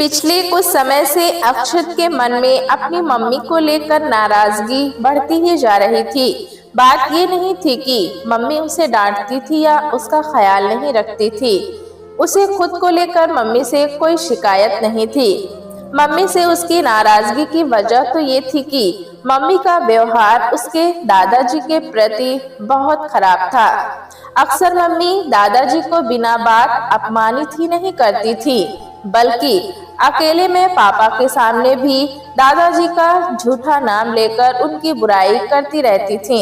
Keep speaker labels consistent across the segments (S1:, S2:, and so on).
S1: पिछले कुछ समय से अक्षत के मन में अपनी मम्मी को लेकर नाराजगी बढ़ती ही जा रही थी। बात ये नहीं थी कि मम्मी उसे डांटती थी या उसका ख्याल नहीं रखती थी। उसे खुद को लेकर मम्मी से कोई शिकायत नहीं थी। मम्मी से उसकी नाराजगी की वजह तो ये थी कि मम्मी का व्यवहार उसके दादाजी के प्रति बहुत खराब था। अक्सर मम्मी दादाजी को बिना बात अपमानित ही नहीं करती थी, बल्कि अकेले में पापा के सामने भी दादाजी का झूठा नाम लेकर उनकी बुराई करती रहती थी।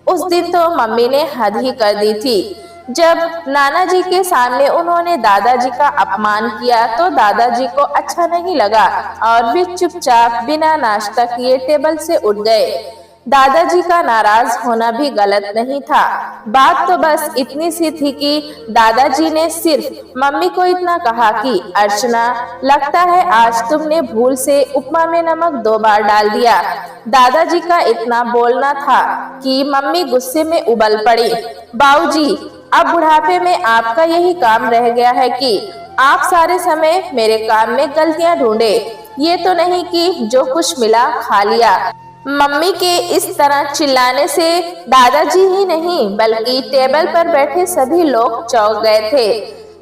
S1: उस दिन तो मम्मी ने हद ही कर दी थी। जब नाना जी के सामने उन्होंने दादाजी का अपमान किया तो दादाजी को अच्छा नहीं लगा और वे चुपचाप बिना नाश्ता किए टेबल से उठ गए। दादाजी का नाराज होना भी गलत नहीं था। बात तो बस इतनी सी थी कि दादाजी ने सिर्फ मम्मी को इतना कहा कि अर्चना, लगता है आज तुमने भूल से उपमा में नमक 2 बार डाल दिया। दादाजी का इतना बोलना था कि मम्मी गुस्से में उबल पड़ी। बाबूजी, अब बुढ़ापे में आपका यही काम रह गया है कि आप सारे समय मेरे काम में गलतियां ढूंढे। ये तो नहीं कि जो कुछ मिला खा लिया। मम्मी के इस तरह चिल्लाने से दादाजी ही नहीं बल्कि टेबल पर बैठे सभी लोग चौंक गए थे।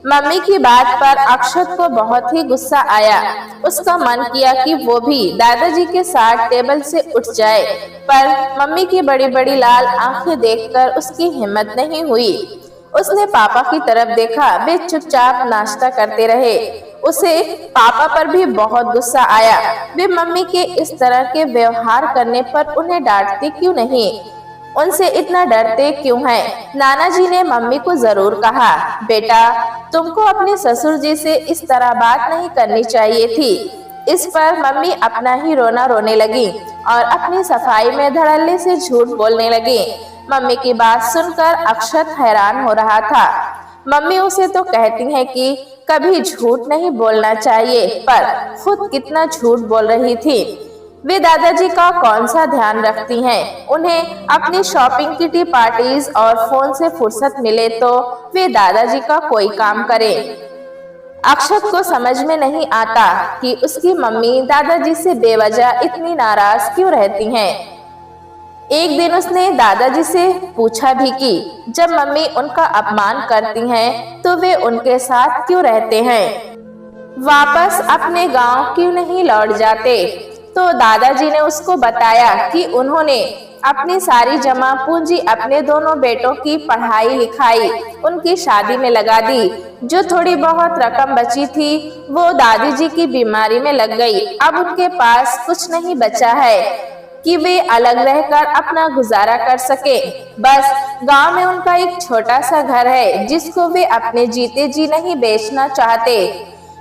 S1: मम्मी की बात पर अक्षत को बहुत ही गुस्सा आया। उसका मन किया कि वो भी दादाजी के साथ टेबल से उठ जाए, पर मम्मी की बड़ी बड़ी लाल आंखें देखकर उसकी हिम्मत नहीं हुई। उसने पापा की तरफ देखा। वे चुपचाप नाश्ता करते रहे। उसे पापा पर भी बहुत गुस्सा आया। वे मम्मी के इस तरह के व्यवहार करने पर उन्हें डांटते क्यों नहीं, उनसे इतना डरते क्यों हैं? नाना जी ने मम्मी को जरूर कहा, बेटा, तुमको अपने ससुर जी से इस तरह बात नहीं करनी चाहिए थी। इस पर मम्मी अपना ही रोना रोने लगी और अपनी सफाई में धड़ल्ले से झूठ बोलने लगी। मम्मी की बात सुनकर अक्षत हैरान हो रहा था। मम्मी उसे तो कहती हैं कि कभी झूठ नहीं बोलना चाहिए, पर खुद कितना झूठ बोल रही थी। वे दादाजी का कौन सा ध्यान रखती हैं? उन्हें अपनी शॉपिंग किटी पार्टीज और फोन से फुर्सत मिले तो वे दादाजी का कोई काम करें। अक्षत को समझ में नहीं आता कि उसकी मम्मी दादाजी से बेवजह इतनी नाराज क्यों रहती हैं। एक दिन उसने दादाजी से पूछा भी कि जब मम्मी उनका अपमान करती हैं तो वे उनके साथ क्यों रहते हैं, वापस अपने गांव क्यों नहीं लौट जाते। तो दादाजी ने उसको बताया कि उन्होंने अपनी सारी जमा पूंजी अपने दोनों बेटों की पढ़ाई लिखाई, उनकी शादी में लगा दी। जो थोड़ी बहुत रकम बची थी वो दादी जी की बीमारी में लग गई। अब उनके पास कुछ नहीं बचा है कि वे अलग रहकर अपना गुजारा कर सके। बस गांव में उनका एक छोटा सा घर है जिसको वे अपने जीते जी नहीं बेचना चाहते।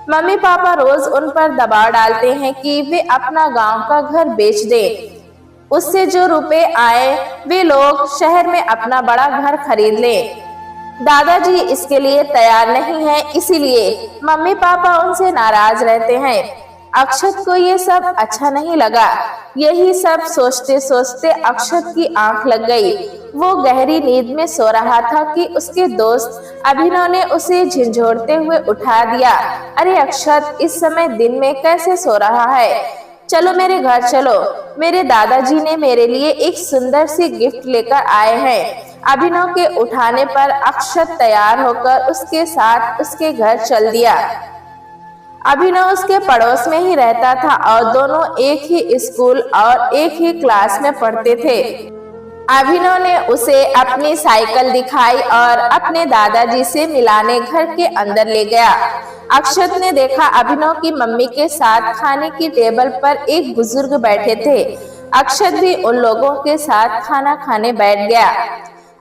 S1: मम्मी पापा रोज उन पर दबाव डालते हैं कि वे अपना गांव का घर बेच दें। उससे जो रुपए आए वे लोग शहर में अपना बड़ा घर खरीद लें। दादाजी इसके लिए तैयार नहीं हैं, इसीलिए मम्मी पापा उनसे नाराज रहते हैं। अक्षत को ये सब अच्छा नहीं लगा। यही सब सोचते सोचते अक्षत की आंख लग गई। वो गहरी नींद में सो रहा था कि उसके दोस्त अभिनव ने उसे झंझोड़ते हुए उठा दिया। अरे अक्षत, इस समय दिन में कैसे सो रहा है? चलो मेरे घर चलो, मेरे दादाजी ने मेरे लिए एक सुंदर सी गिफ्ट लेकर आए हैं। अभिनव के उठाने पर अक्षत तैयार होकर उसके साथ उसके घर चल दिया। अभिनव उसके पड़ोस में ही रहता था और दोनों एक ही स्कूल और एक ही क्लास में पढ़ते थे। अभिनव ने उसे अपनी साइकिल दिखाई और अपने दादाजी से मिलाने घर के अंदर ले गया। अक्षत ने देखा अभिनव की मम्मी के साथ खाने की टेबल पर एक बुजुर्ग बैठे थे। अक्षत भी उन लोगों के साथ खाना खाने बैठ गया।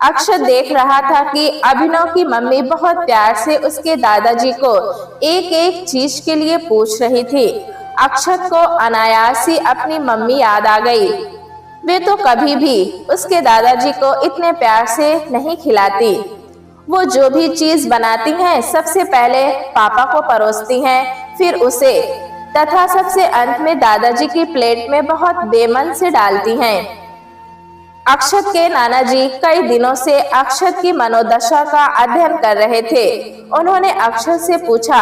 S1: अक्षत देख रहा था कि अभिनव की मम्मी बहुत प्यार से उसके दादाजी को एक एक चीज के लिए पूछ रही थी। अक्षत को अनायास ही अपनी मम्मी याद आ गई। वे तो कभी भी उसके दादाजी को इतने प्यार से नहीं खिलाती। वो जो भी चीज बनाती हैं सबसे पहले पापा को परोसती हैं, फिर उसे, तथा सबसे अंत में दादाजी की प्लेट में बहुत बेमन से डालती हैं। अक्षत के नाना जी कई दिनों से अक्षत की मनोदशा का अध्ययन कर रहे थे। उन्होंने अक्षत से पूछा,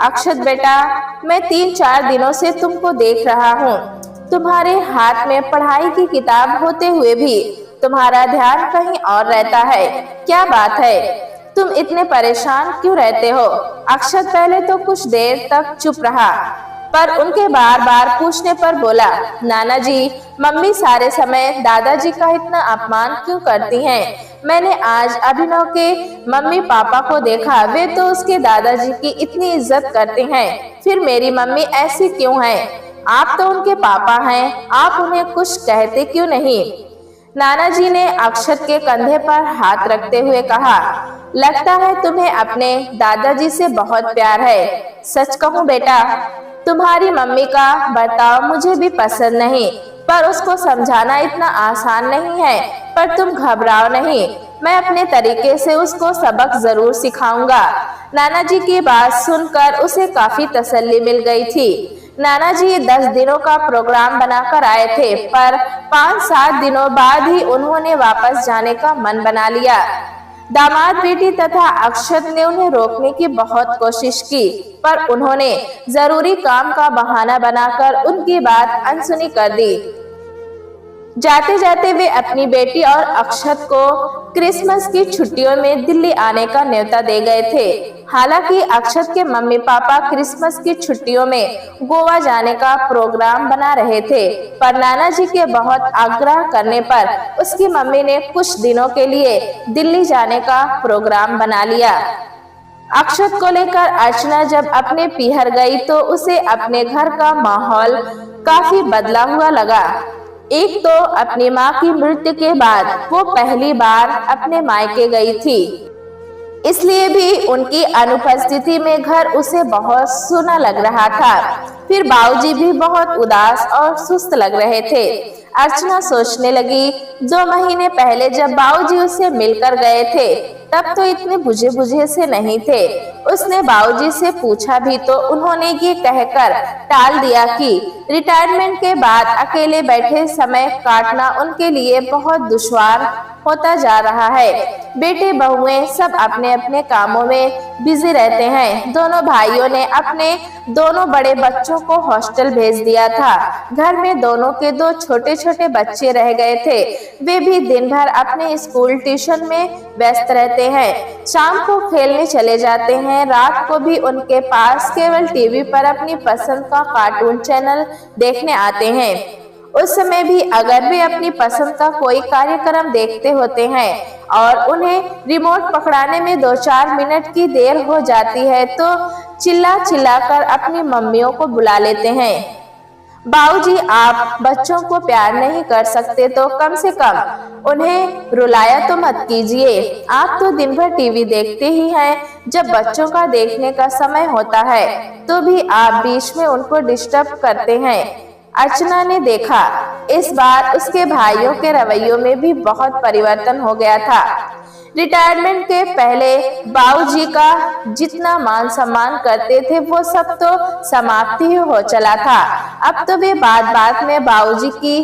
S1: अक्षत बेटा, मैं 3-4 दिनों से तुमको देख रहा हूँ। तुम्हारे हाथ में पढ़ाई की किताब होते हुए भी तुम्हारा ध्यान कहीं और रहता है। क्या बात है? तुम इतने परेशान क्यों रहते हो? अक्षत पहले तो कुछ देर तक चुप रहा, पर उनके बार बार पूछने पर बोला, नाना जी, मम्मी सारे समय दादाजी का इतना अपमान क्यों करती हैं? मैंने आज अभिनव के मम्मी पापा को देखा, वे तो उसके दादाजी की इतनी इज्जत करते हैं, फिर मेरी मम्मी ऐसी क्यों है? आप तो उनके पापा हैं, आप उन्हें कुछ कहते क्यों नहीं? नाना जी ने अक्षत के कंधे पर हाथ रखते हुए कहा, लगता है तुम्हें अपने दादाजी से बहुत प्यार है। सच कहूँ बेटा, तुम्हारी मम्मी का बर्ताव मुझे भी पसंद नहीं, पर उसको समझाना इतना आसान नहीं है। पर तुम घबराओ नहीं, मैं अपने तरीके से उसको सबक जरूर सिखाऊंगा। नाना जी की बात सुनकर उसे काफी तसल्ली मिल गई थी। नाना जी 10 दिनों का प्रोग्राम बनाकर आए थे, पर 5-7 दिनों बाद ही उन्होंने वापस जाने का मन बना लिया। दामाद बेटी तथा अक्षत ने उन्हें रोकने की बहुत कोशिश की, पर उन्होंने जरूरी काम का बहाना बनाकर उनकी बात अनसुनी कर दी। जाते जाते वे अपनी बेटी और अक्षत को क्रिसमस की छुट्टियों में दिल्ली आने का न्योता दे गए थे। हालांकि अक्षत के मम्मी पापा क्रिसमस की छुट्टियों में गोवा जाने का प्रोग्राम बना रहे थे, पर नाना जी के बहुत आग्रह करने पर उसकी मम्मी ने कुछ दिनों के लिए दिल्ली जाने का प्रोग्राम बना लिया। अक्षत को लेकर अर्चना जब अपने पीहर गई तो उसे अपने घर का माहौल काफी बदला हुआ लगा। एक तो अपनी माँ की मृत्यु के बाद वो पहली बार अपने मायके गई थी, इसलिए भी उनकी अनुपस्थिति में घर उसे बहुत सूना लग रहा था। फिर बाबूजी भी बहुत उदास और सुस्त लग रहे थे। अर्चना सोचने लगी, 2 महीने पहले जब बाबूजी उससे मिलकर गए थे तब तो इतने बुझे बुझे से नहीं थे। उसने बाबूजी से पूछा भी तो उन्होंने ये कहकर टाल दिया कि रिटायरमेंट के बाद अकेले बैठे समय काटना उनके लिए बहुत दुश्वार होता जा रहा है। बेटे बहुएं सब अपने अपने कामों में बिजी रहते हैं। दोनों भाइयों ने अपने दोनों बड़े बच्चों को हॉस्टल भेज दिया था। घर में दोनों के 2 छोटे छोटे बच्चे रह गए थे। वे भी दिन भर अपने स्कूल ट्यूशन में व्यस्त रहते हैं। शाम को खेलने चले जाते हैं। रात को भी उनके पास केवल टीवी पर अपनी पसंद का कार्टून चैनल देखने आते हैं। उस समय भी अगर वे अपनी पसंद का कोई कार्यक्रम देखते होते हैं और उन्हें रिमोट पकड़ाने में 2-4 मिनट की देर हो जाती है तो चिल्ला चिल्ला कर अपनी मम्मियों को बुला लेते हैं। बाबूजी, आप बच्चों को प्यार नहीं कर सकते तो कम से कम उन्हें रुलाया तो मत कीजिए। आप तो दिन भर टीवी देखते ही हैं। जब बच्चों का देखने का समय होता है तो भी आप बीच में उनको डिस्टर्ब करते हैं। अर्चना ने देखा, इस बार उसके भाइयों के रवैयों में भी बहुत परिवर्तन हो गया था। रिटायरमेंट के पहले बाबूजी का जितना मान सम्मान करते थे वो सब तो समाप्ति ही हो चला था। अब तो वे बात बात में बाबूजी की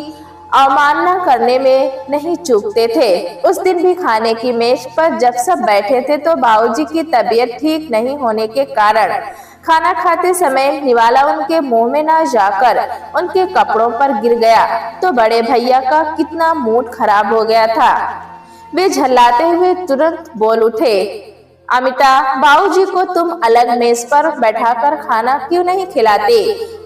S1: अवमानना करने में नहीं चूकते थे। उस दिन भी खाने की मेज पर जब सब बैठे थे तो बाबूजी की तबीयत ठीक नहीं होने के कारण खाना खाते समय निवाला उनके मुंह में ना जाकर उनके कपड़ों पर गिर गया तो बड़े भैया का कितना मूड खराब हो गया था। वे झल्लाते हुए तुरंत बोल उठे, अमिता, बाबूजी को तुम अलग मेज पर बैठाकर खाना क्यों नहीं खिलाते?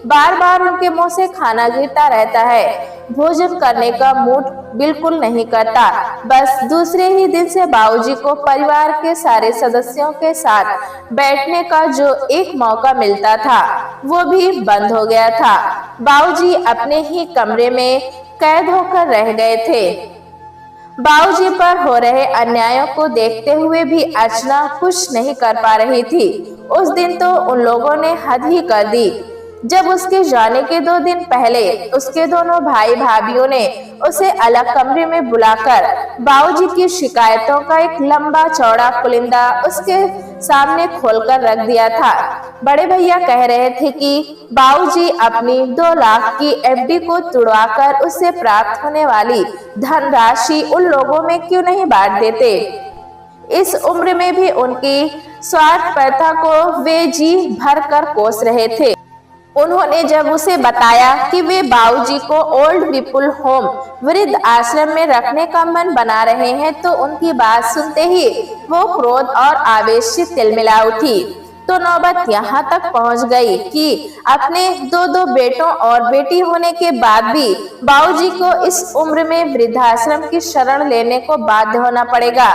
S1: बार बार उनके मुंह से खाना गिरता रहता है। भोजन करने का मूड बिल्कुल नहीं करता। बस दूसरे ही दिन से बाबूजी को परिवार के सारे सदस्यों के साथ बैठने का जो एक मौका मिलता था वो भी बंद हो गया था। बाबूजी अपने ही कमरे में कैद होकर रह गए थे। बाबूजी पर हो रहे अन्यायों को देखते हुए भी अर्चना कुछ नहीं कर पा रही थी। उस दिन तो उन लोगों ने हद ही कर दी जब उसके जाने के 2 दिन पहले उसके दोनों भाई भाभीओं ने उसे अलग कमरे में बुलाकर बाबूजी की शिकायतों का एक लंबा चौड़ा पुलिंदा उसके सामने खोलकर रख दिया था। बड़े भैया कह रहे थे कि बाबूजी अपनी 2 लाख की एफडी को तुड़वाकर उससे प्राप्त होने वाली धनराशि उन लोगों में क्यों नहीं बांट देते। इस उम्र में भी उनकी स्वार्थपरता को वे जी भर कर कोस रहे थे। उन्होंने जब उसे बताया कि वे बाबूजी को ओल्ड पीपुल होम वृद्ध आश्रम में रखने का मन बना रहे हैं तो उनकी बात सुनते ही वो क्रोध और आवेश से तिलमिला उठी। तो नौबत यहाँ तक पहुँच गई कि अपने दो बेटों और बेटी होने के बाद भी बाबूजी को इस उम्र में वृद्धाश्रम की शरण लेने को बाध्य होना पड़ेगा।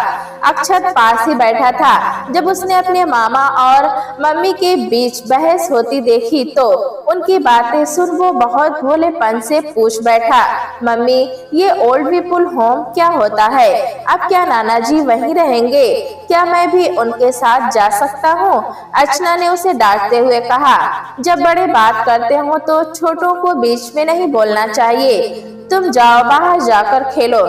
S1: अक्षत पास ही बैठा था। जब उसने अपने मामा और मम्मी के बीच बहस होती देखी तो उनकी बातें सुन वो बहुत भोलेपन से पूछ बैठा, मम्मी ये ओल्ड पीपुल होम क्या होता है? अब क्या नाना जी वहीं रहेंगे? क्या मैं भी उनके साथ जा सकता हूँ? अर्चना ने उसे डांटते हुए कहा, जब बड़े बात करते हो तो छोटों को बीच में नहीं बोलना चाहिए। तुम जाओ बाहर जाकर खेलो।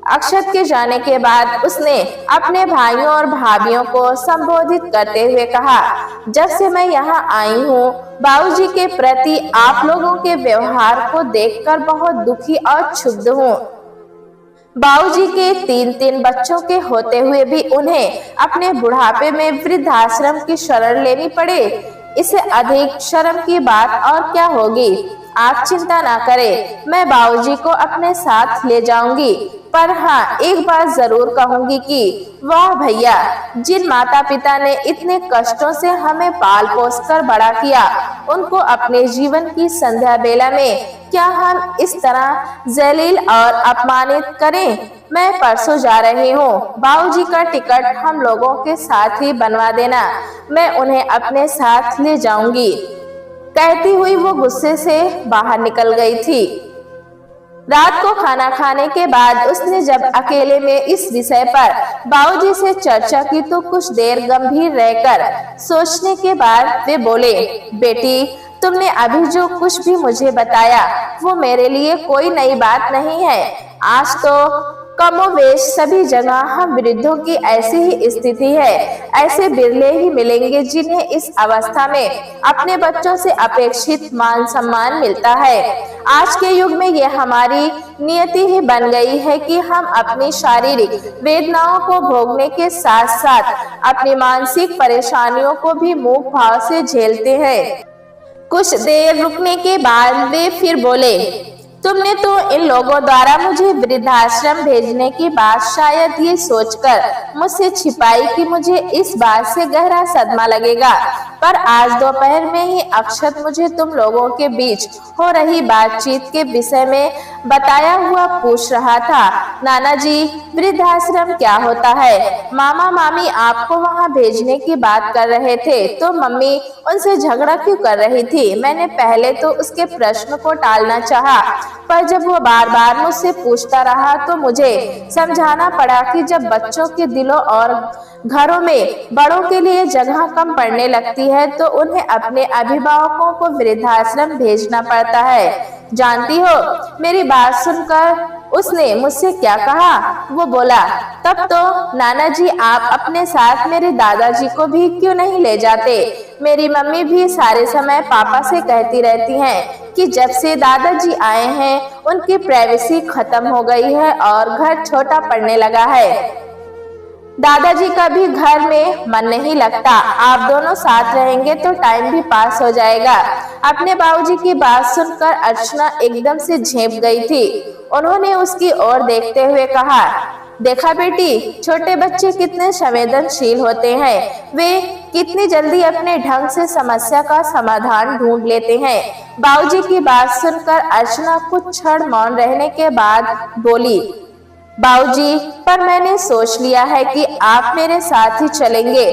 S1: अक्षत के जाने के बाद उसने अपने भाइयों और भाभियों को संबोधित करते हुए कहा, जब से मैं यहाँ आई हूँ बाबूजी के प्रति आप लोगों के व्यवहार को देखकर बहुत दुखी और क्षुब्ध हूँ। बाबूजी के तीन बच्चों के होते हुए भी उन्हें अपने बुढ़ापे में वृद्धाश्रम की शरण लेनी पड़े। इससे अधिक शर्म की बात और क्या होगी? आप चिंता ना करें, मैं बाबूजी को अपने साथ ले जाऊंगी। पर हाँ, एक बात जरूर कहूंगी कि वाह भैया, जिन माता पिता ने इतने कष्टों से हमें पाल पोस कर बड़ा किया, उनको अपने जीवन की संध्या बेला में क्या हम इस तरह जलील और अपमानित करें? मैं परसों जा रही हूँ। बाबूजी का टिकट हम लोगों के साथ ही बनवा देना, मैं उन्हें अपने साथ ले जाऊंगी। कहती हुई वो गुस्से से बाहर निकल गई थी। रात को खाना खाने के बाद उसने जब अकेले में इस विषय पर बाबूजी से चर्चा की तो कुछ देर गंभीर रहकर सोचने के बाद वे बोले, बेटी तुमने अभी जो कुछ भी मुझे बताया वो मेरे लिए कोई नई बात नहीं है। आज तो कमोवेश सभी जगह हम वृद्धों की ऐसी ही स्थिति है। ऐसे बिरले ही मिलेंगे जिन्हें इस अवस्था में अपने बच्चों से अपेक्षित मान सम्मान मिलता है। आज के युग में ये हमारी नियति ही बन गई है कि हम अपनी शारीरिक वेदनाओं को भोगने के साथ साथ अपनी मानसिक परेशानियों को भी मुंह भाव से झेलते हैं। कुछ देर रुकने के बाद वे फिर बोले, तुमने तो इन लोगों द्वारा मुझे वृद्धाश्रम भेजने की बात शायद ये सोचकर मुझसे छिपाई कि मुझे इस बात से गहरा सदमा लगेगा। पर आज दोपहर में ही अक्षत मुझे तुम लोगों के बीच हो रही बातचीत के विषय में बताया हुआ पूछ रहा था। नाना जी, वृद्धाश्रम क्या होता है? मामा मामी आपको वहाँ भेजने की बात कर रहे थे तो मम्मी उनसे झगड़ा क्यों कर रही थी? मैंने पहले तो उसके प्रश्न को टालना चाहा, पर जब वो बार बार मुझसे पूछता रहा तो मुझे समझाना पड़ा कि जब बच्चों के दिलों और घरों में बड़ों के लिए जगह कम पड़ने लगती है तो उन्हें अपने अभिभावकों को वृद्धाश्रम भेजना पड़ता है। जानती हो, मेरी बात सुनकर उसने मुझसे क्या कहा? वो बोला, तब तो नाना जी आप अपने साथ मेरे दादाजी को भी क्यों नहीं ले जाते? मेरी मम्मी भी सारे समय पापा से कहती रहती हैं कि जब से दादाजी आए हैं उनकी प्राइवेसी खत्म हो गई है और घर छोटा पड़ने लगा है। दादाजी का भी घर में मन नहीं लगता। आप दोनों साथ रहेंगे तो टाइम भी पास हो जाएगा। अपने बाबूजी की बात सुनकर अर्चना एकदम से झेप गई थी। उन्होंने उसकी ओर देखते हुए कहा, देखा बेटी, छोटे बच्चे कितने संवेदनशील होते हैं। वे कितनी जल्दी अपने ढंग से समस्या का समाधान ढूंढ लेते हैं। बाबूजी की बात सुनकर अर्चना कुछ क्षण मौन रहने के बाद बोली, बाबूजी, पर मैंने सोच लिया है कि आप मेरे साथ ही चलेंगे।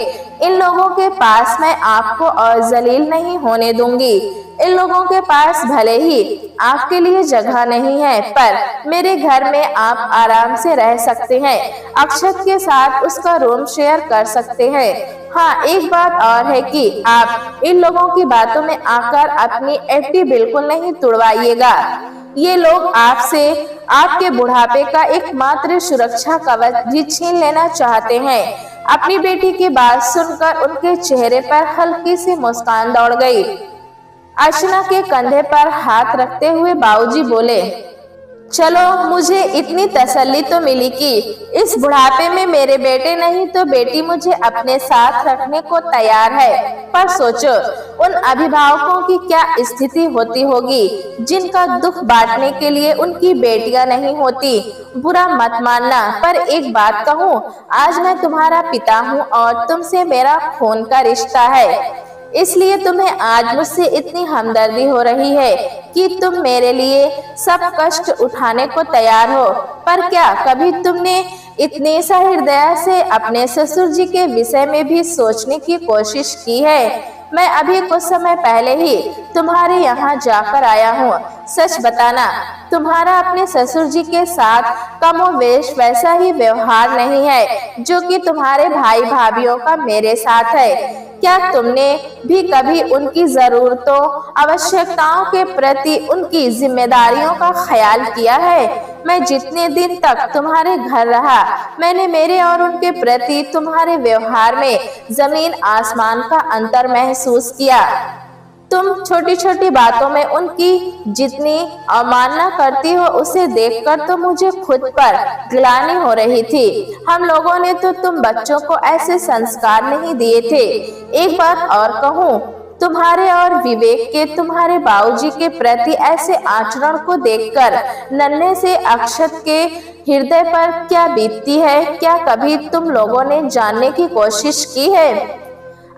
S1: इन लोगों के पास मैं आपको और जलील नहीं होने दूंगी। इन लोगों के पास भले ही आपके लिए जगह नहीं है, पर मेरे घर में आप आराम से रह सकते हैं। अक्षत के साथ उसका रूम शेयर कर सकते हैं। हाँ, एक बात और है कि आप इन लोगों की बातों में आकर अपनी एफडी बिल्कुल नहीं तुड़वाइएगा। ये लोग आपसे आपके बुढ़ापे का एकमात्र सुरक्षा कवच भी छीन लेना चाहते हैं। अपनी बेटी की बात सुनकर उनके चेहरे पर हल्की सी मुस्कान दौड़ गई। अर्चना के कंधे पर हाथ रखते हुए बाबूजी बोले, चलो, मुझे इतनी तसल्ली तो मिली कि इस बुढ़ापे में मेरे बेटे नहीं तो बेटी मुझे अपने साथ रखने को तैयार है। पर सोचो, उन अभिभावकों की क्या स्थिति होती होगी जिनका दुख बांटने के लिए उनकी बेटियां नहीं होती। बुरा मत मानना, पर एक बात कहूँ, आज मैं तुम्हारा पिता हूँ और तुमसे मेरा खून का रिश्ता है। इसलिए तुम्हें आज मुझसे इतनी हमदर्दी हो रही है कि तुम मेरे लिए सब कष्ट उठाने को तैयार हो। पर क्या कभी तुमने इतनी सहृदय से अपने ससुर जी के विषय में भी सोचने की कोशिश की है? मैं अभी कुछ समय पहले ही तुम्हारे यहाँ जाकर आया हूँ। सच बताना, तुम्हारा अपने ससुर जी के साथ कमोवेश वैसा ही व्यवहार नहीं है जो कि तुम्हारे भाई भाभीओं का मेरे साथ है। क्या तुमने भी कभी उनकी जरूरतों, आवश्यकताओं के प्रति उनकी जिम्मेदारियों का ख्याल किया है? मैं जितने दिन तक तुम्हारे घर रहा, मैंने मेरे और उनके प्रति तुम्हारे व्यवहार में जमीन आसमान का अंतर महसूस किया। तुम छोटी छोटी बातों में उनकी जितनी अवमानना करती हो, उसे देखकर तो मुझे खुद पर ग्लानि हो रही थी। हम लोगों ने तो तुम बच्चों को ऐसे संस्कार नहीं दिए थे। एक बात और कहूँ, तुम्हारे और विवेक के तुम्हारे बाबूजी के प्रति ऐसे आचरण को देखकर नन्हे से अक्षत के हृदय पर क्या बीतती है, क्या कभी तुम लोगों ने जानने की कोशिश की है?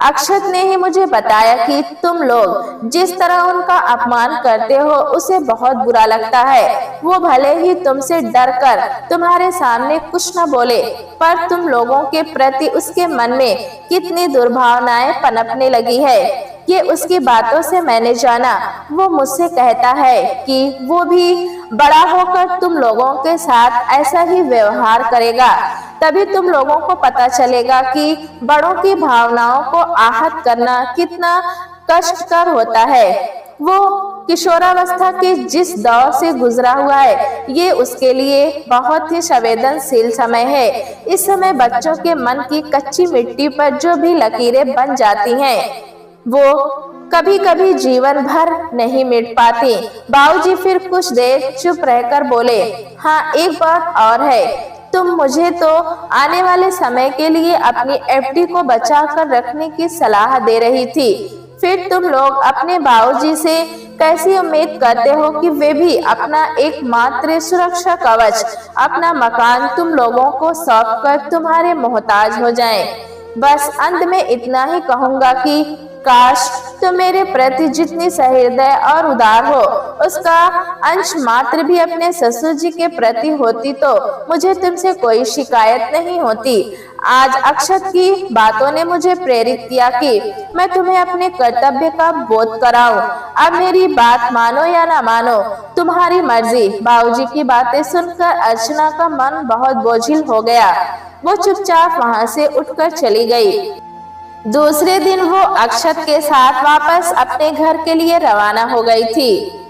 S1: अक्षत ने ही मुझे बताया कि तुम लोग जिस तरह उनका अपमान करते हो उसे बहुत बुरा लगता है। वो भले ही तुमसे डर कर तुम्हारे सामने कुछ न बोले, पर तुम लोगों के प्रति उसके मन में कितनी दुर्भावनाएं पनपने लगी है, ये उसकी बातों से मैंने जाना। वो मुझसे कहता है कि वो भी बड़ा होकर तुम लोगों के साथ ऐसा ही व्यवहार करेगा। तभी तुम लोगों को पता चलेगा कि बड़ों की भावनाओं को आहत करना कितना कष्टकर होता है। वो किशोरावस्था के जिस दौर से गुजरा हुआ है, ये उसके लिए बहुत ही संवेदनशील समय है। इस समय बच्चों के मन की कच्ची मिट्टी पर जो भी लकीरें बन जाती हैं, वो कभी कभी जीवन भर नहीं मिट पाती। बाबूजी फिर कुछ देर चुप रहकर बोले, हाँ, एक बात और है, तुम मुझे तो आने वाले समय के लिए अपनी एफडी को बचा कर रखने की सलाह दे रही थी। फिर तुम लोग अपने बाबूजी से कैसी उम्मीद करते हो कि वे भी अपना एकमात्र सुरक्षा कवच, अपना मकान तुम लोगों को सौंप कर तुम्हारे मोहताज हो जाएं। बस अंत में इतना ही कहूँगा कि काश तो मेरे प्रति जितनी सहृदय और उदार हो, उसका अंश मात्र भी अपने ससुर जी के प्रति होती तो मुझे तुमसे कोई शिकायत नहीं होती। आज अक्षत की बातों ने मुझे प्रेरित किया कि मैं तुम्हें अपने कर्तव्य का बोध कराऊं। अब मेरी बात मानो या ना मानो, तुम्हारी मर्जी। बाबूजी की बातें सुनकर अर्चना का मन बहुत बोझिल हो गया। वो चुपचाप वहां से उठकर चली गई। दूसरे दिन वो अक्षत के साथ वापस अपने घर के लिए रवाना हो गई थी।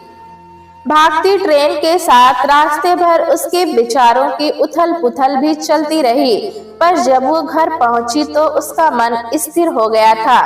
S1: भागती ट्रेन के साथ रास्ते भर उसके विचारों की उथल पुथल भी चलती रही, पर जब वो घर पहुंची तो उसका मन स्थिर हो गया था।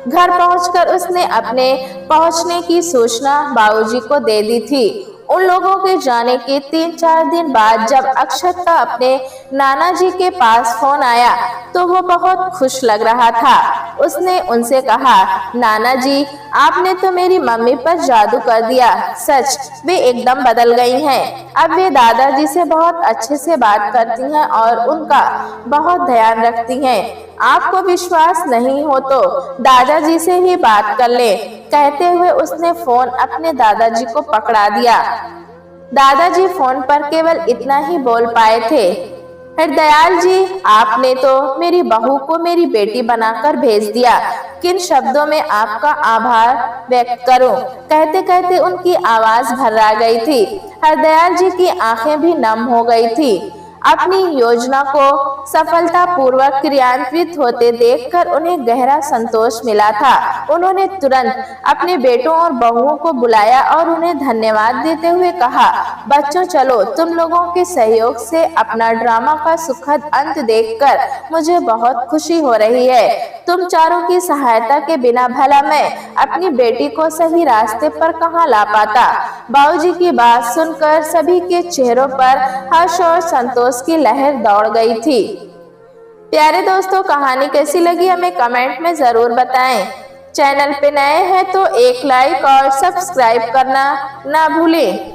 S1: घर पहुंचकर उसने अपने पहुंचने की सूचना बाबूजी को दे दी थी। उन लोगों के जाने के 3-4 दिन बाद जब अक्षत का अपने नाना जी के पास फोन आया तो वो बहुत खुश लग रहा था। उसने उनसे कहा, नाना जी, आपने तो मेरी मम्मी पर जादू कर दिया। सच, वे एकदम बदल गई हैं। अब वे दादाजी से बहुत अच्छे से बात करती हैं और उनका बहुत ध्यान रखती हैं। आपको विश्वास नहीं हो तो दादाजी से ही बात कर ले। कहते हुए उसने फोन अपने दादाजी को पकड़ा दिया। दादाजी फोन पर केवल इतना ही बोल पाए थे, हरदयाल जी, आपने तो मेरी बहू को मेरी बेटी बनाकर भेज दिया। किन शब्दों में आपका आभार व्यक्त करूं? कहते कहते उनकी आवाज भर्रा गई थी। हरदयाल जी की आंखें भी नम हो गई थी। अपनी योजना को सफलतापूर्वक क्रियान्वित होते देखकर उन्हें गहरा संतोष मिला था। उन्होंने तुरंत अपने बेटों और बहुओं को बुलाया और उन्हें धन्यवाद देते हुए कहा, बच्चों चलो, तुम लोगों के सहयोग से अपना ड्रामा का सुखद अंत देखकर मुझे बहुत खुशी हो रही है। तुम चारों की सहायता के बिना भला मैं अपनी बेटी को सही रास्ते पर कहाँ ला पाता। बाबूजी की बात सुनकर सभी के चेहरों पर हर्ष और संतोष की लहर दौड़ गई थी। प्यारे दोस्तों, कहानी कैसी लगी हमें कमेंट में जरूर बताएं। चैनल पे नए हैं तो एक लाइक और सब्सक्राइब करना ना भूलें।